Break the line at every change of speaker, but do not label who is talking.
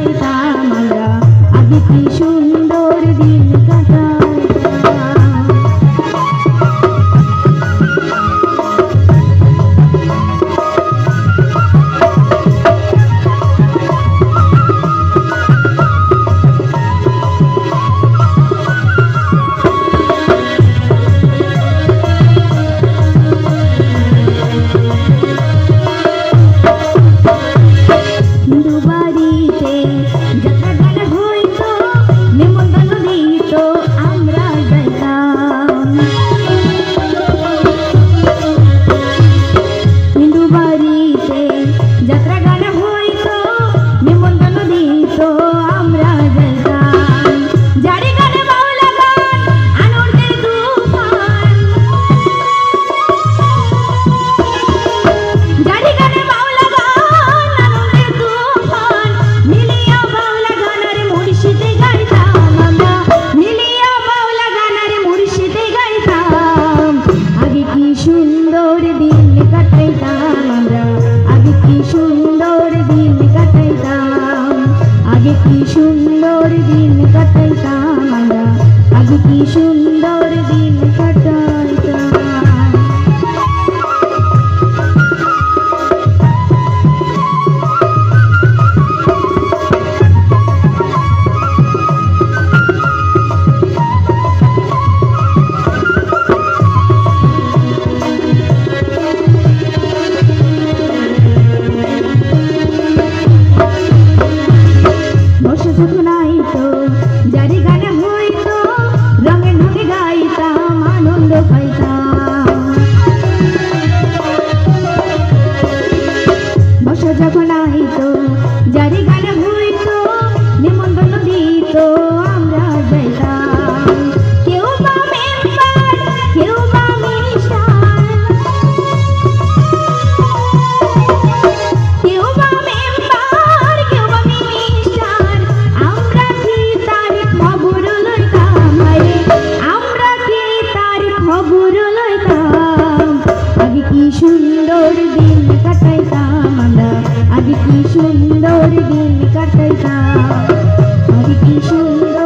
কাটাইতাম আমরা, আগে কি সুন্দর দিন কাটাইতাম। কি সুন্দর দিন কাটাইতাম আমরা, আগে কি সুন্দর দিন কাটাইতাম। যখন আইতো জারি গান হইতো, রঙে ঢঙে গাইতাম, আনন্দ পাইতাম। বর্ষা যখন আইতো জারি গান হইতো, নিমন্ত্রণ দিত আমরা যাইতাম। কেউ বা মেম্বার, কেউ বা মিনিস্টার, কেউ বা মেম্বার, কেউ বা মিনিস্টার, আমরা কি তার খবর লইতাম, আমরা কি তার খবর লইতাম। আগে কি সুন্দর দিন কাটাইতাম আমরা, আগে কি সুন্দর দিন কাটাইতাম, আগে কি সুন্দর